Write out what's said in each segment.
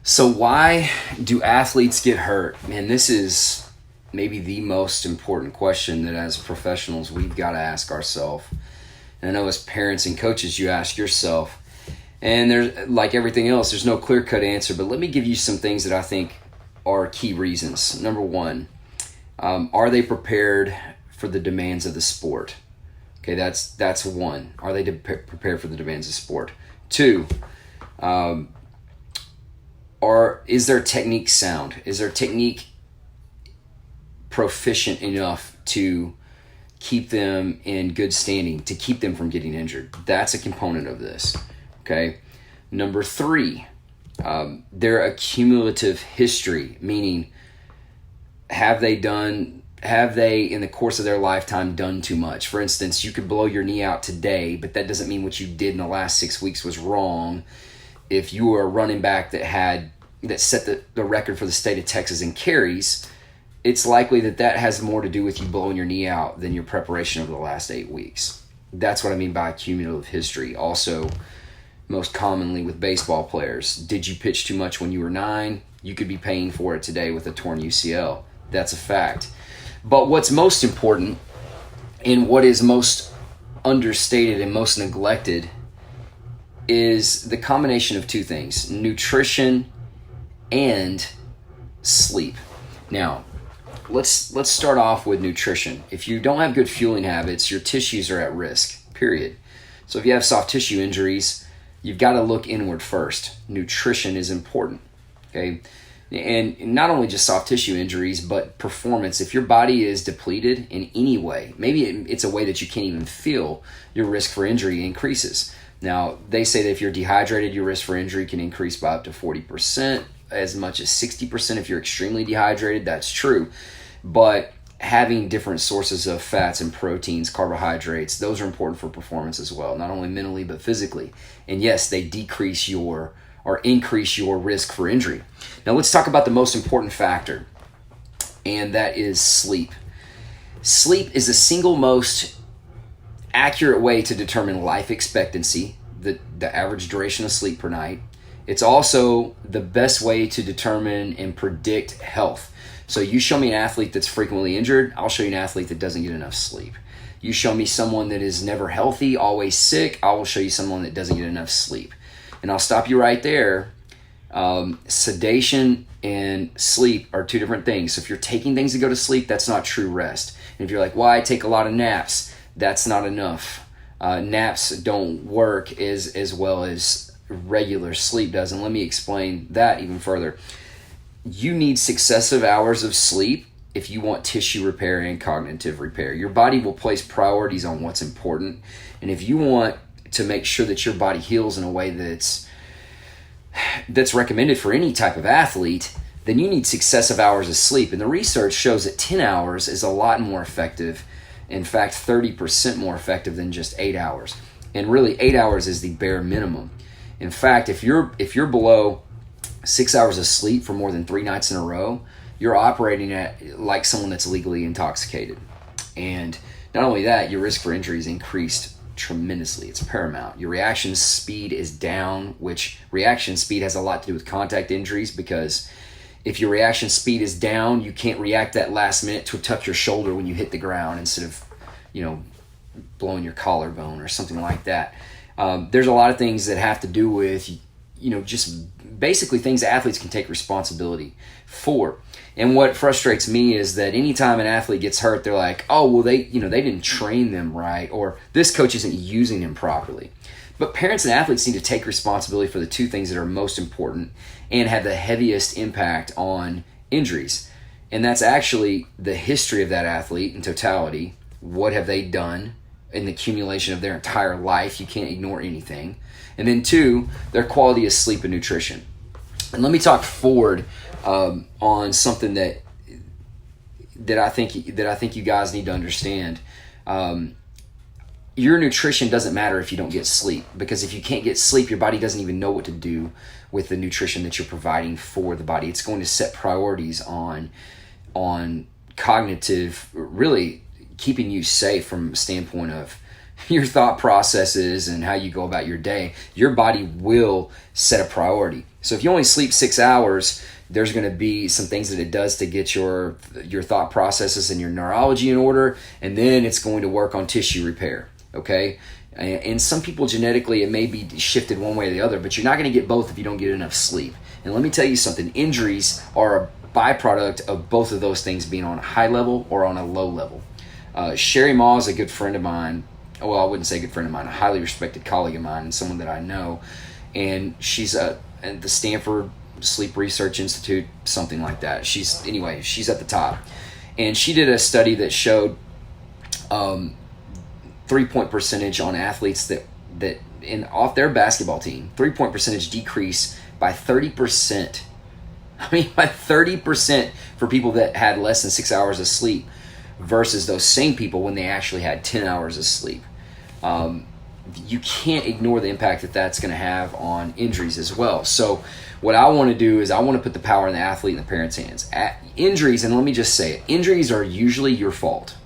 So why do athletes get hurt? Man, this is maybe the most important question that as professionals we've got to ask ourselves. And I know as parents and coaches you ask yourself. And there's, like everything else, there's no clear-cut answer, but let me give you some things that I think are key reasons. Number one, are they prepared for the demands of the sport? Okay, that's one. Are they prepared for the demands of sport? Two, is their technique sound? Is their technique proficient enough to keep them in good standing, to keep them from getting injured? That's a component of this. Okay. Number three, their accumulative history, meaning have they in the course of their lifetime done too much? For instance, you could blow your knee out today, but that doesn't mean what you did in the last 6 weeks was wrong. If you were a running back that set the record for the state of Texas in carries, it's likely that has more to do with you blowing your knee out than your preparation over the last 8 weeks. That's what I mean by cumulative history. Also, most commonly with baseball players, did you pitch too much when you were 9? You could be paying for it today with a torn UCL. That's a fact. But what's most important and what is most understated and most neglected is the combination of two things: nutrition and sleep. Now, let's start off with nutrition. If you don't have good fueling habits, your tissues are at risk, period. So if you have soft tissue injuries, you've got to look inward first. Nutrition is important, okay? And not only just soft tissue injuries, but performance. If your body is depleted in any way, maybe it's a way that you can't even feel, your risk for injury increases. Now, they say that if you're dehydrated, your risk for injury can increase by up to 40%, as much as 60% if you're extremely dehydrated. That's true. But having different sources of fats and proteins, carbohydrates, those are important for performance as well, not only mentally but physically. And yes, they increase your risk for injury. Now let's talk about the most important factor, and that is sleep. Sleep is the single most accurate way to determine life expectancy, the average duration of sleep per night. It's also the best way to determine and predict health. So you show me an athlete that's frequently injured, I'll show you an athlete that doesn't get enough sleep. You show me someone that is never healthy, always sick, I will show you someone that doesn't get enough sleep. And I'll stop you right there. Sedation and sleep are two different things. So if you're taking things to go to sleep, that's not true rest. And if you're like, well, I take a lot of naps, that's not enough. Naps don't work as well as regular sleep does. And let me explain that even further. You need successive hours of sleep if you want tissue repair and cognitive repair. Your body will place priorities on what's important. And if you want to make sure that your body heals in a way that's recommended for any type of athlete, then you need successive hours of sleep. And the research shows that 10 hours is a lot more effective. In fact, 30% more effective than just 8 hours. And really, 8 hours is the bare minimum. In fact, if you're below 6 hours of sleep for more than 3 nights in a row, you're operating at like someone that's legally intoxicated. And not only that, your risk for injury is increased tremendously. It's paramount. Your reaction speed is down, which reaction speed has a lot to do with contact injuries, because if your reaction speed is down, you can't react that last minute to tuck your shoulder when you hit the ground instead of, blowing your collarbone or something like that. There's a lot of things that have to do with, just basically things athletes can take responsibility for. And what frustrates me is that anytime an athlete gets hurt, they're like, oh, well, they didn't train them right, or this coach isn't using them properly. But parents and athletes need to take responsibility for the two things that are most important and have the heaviest impact on injuries. And that's actually the history of that athlete in totality. What have they done in the accumulation of their entire life? You can't ignore anything. And then 2, their quality of sleep and nutrition. And let me talk forward on something that I think you guys need to understand. Your nutrition doesn't matter if you don't get sleep, because if you can't get sleep, your body doesn't even know what to do with the nutrition that you're providing for the body. It's going to set priorities on cognitive, really keeping you safe from a standpoint of your thought processes and how you go about your day, your body will set a priority. So if you only sleep 6 hours, there's going to be some things that it does to get your thought processes and your neurology in order, and then it's going to work on tissue repair, okay? And some people genetically, it may be shifted one way or the other, but you're not going to get both if you don't get enough sleep. And let me tell you something, injuries are a byproduct of both of those things being on a high level or on a low level. Sherry Ma is a good friend of mine. Well, I wouldn't say a good friend of mine, a highly respected colleague of mine and someone that I know. And she's at the Stanford Sleep Research Institute, something like that. She's at the top. And she did a study that showed 3-point percentage on athletes that off their basketball team, 3-point percentage decrease by 30%. I mean, by 30% for people that had less than 6 hours of sleep versus those same people when they actually had 10 hours of sleep. You can't ignore the impact that that's going to have on injuries as well. So what I want to do is I want to put the power in the athlete and the parents' hands. Injuries, and let me just say it, injuries are usually your fault.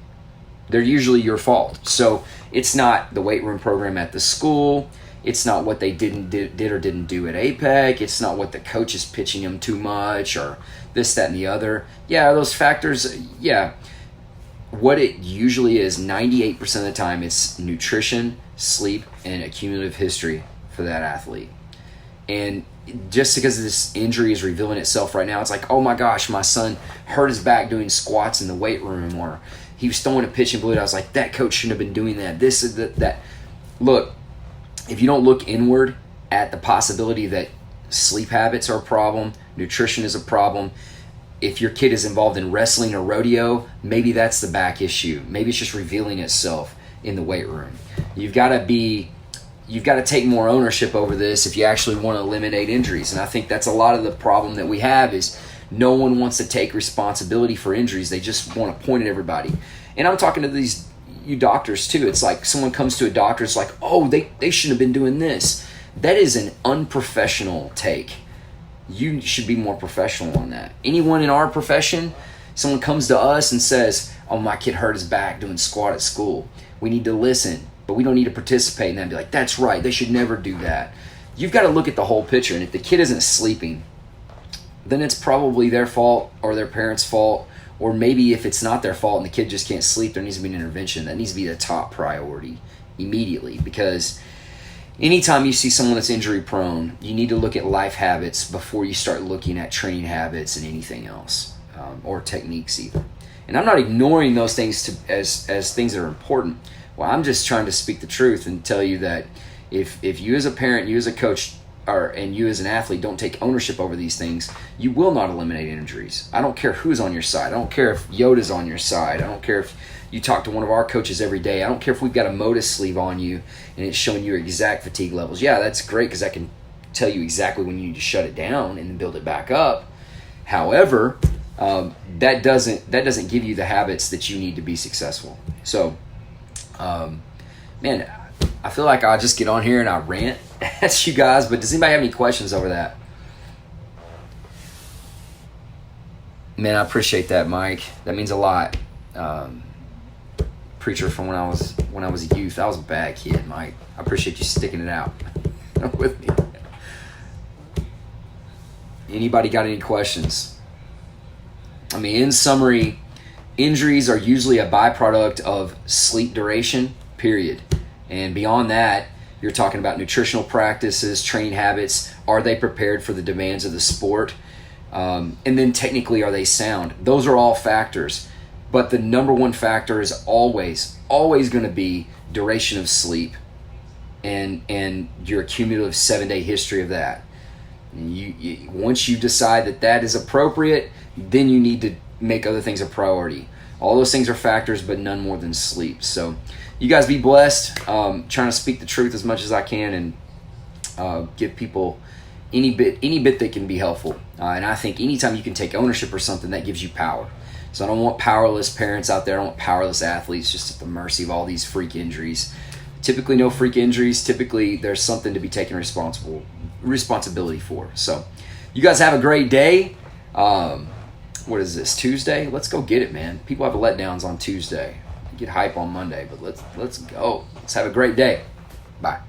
They're usually your fault. So it's not the weight room program at the school. It's not what they did or didn't do at APEC. It's not what the coach is pitching them too much or this, that, and the other. Yeah, those factors, yeah. What it usually is, 98% of the time, it's nutrition, sleep, and a cumulative history for that athlete. And just because this injury is revealing itself right now, it's like, oh my gosh, my son hurt his back doing squats in the weight room, or he was throwing a pitch and blew it. I was like, that coach shouldn't have been doing that. This is that. Look, if you don't look inward at the possibility that sleep habits are a problem, nutrition is a problem, if your kid is involved in wrestling or rodeo, maybe that's the back issue. Maybe it's just revealing itself in the weight room. You've got to take more ownership over this if you actually want to eliminate injuries. And I think that's a lot of the problem that we have is no one wants to take responsibility for injuries. They just want to point at everybody. And I'm talking to you doctors too. It's like someone comes to a doctor, it's like, oh, they shouldn't have been doing this. That is an unprofessional take. You should be more professional on that. Anyone in our profession, someone comes to us and says, oh, my kid hurt his back doing squat at school. We need to listen, but we don't need to participate in that and be like, that's right, they should never do that. You've got to look at the whole picture. And if the kid isn't sleeping, then it's probably their fault or their parents' fault. Or maybe if it's not their fault and the kid just can't sleep, there needs to be an intervention. That needs to be the top priority immediately, because anytime you see someone that's injury prone, you need to look at life habits before you start looking at training habits and anything else, or techniques either. And I'm not ignoring those things as things that are important. Well, I'm just trying to speak the truth and tell you that if you as a parent, you as a coach, and you as an athlete don't take ownership over these things, you will not eliminate injuries. I don't care who's on your side. I don't care if Yoda's on your side. I don't care if you talk to one of our coaches every day. I don't care if we've got a Modus sleeve on you and it's showing you exact fatigue levels. Yeah, that's great because I can tell you exactly when you need to shut it down and then build it back up. However, that doesn't give you the habits that you need to be successful. So, man, I feel like I just get on here and I rant at you guys, but does anybody have any questions over that? Man, I appreciate that, Mike. That means a lot. Preacher from when I was a youth. I was a bad kid, Mike. I appreciate you sticking it out with me. Anybody got any questions? I mean, in summary, injuries are usually a byproduct of sleep duration, period. And beyond that, you're talking about nutritional practices, training habits. Are they prepared for the demands of the sport? And then technically, are they sound? Those are all factors. But the number one factor is always going to be duration of sleep and your cumulative 7-day history of that. You once you decide that is appropriate, then you need to make other things a priority. All those things are factors, but none more than sleep. So you guys be blessed. Trying to speak the truth as much as I can and give people any bit that can be helpful. And I think anytime you can take ownership or something, that gives you power. So I don't want powerless parents out there. I don't want powerless athletes just at the mercy of all these freak injuries. Typically no freak injuries. Typically there's something to be taken responsibility for. So you guys have a great day. What is this, Tuesday? Let's go get it, man. People have letdowns on Tuesday. Get hype on Monday, but let's go. Let's have a great day. Bye.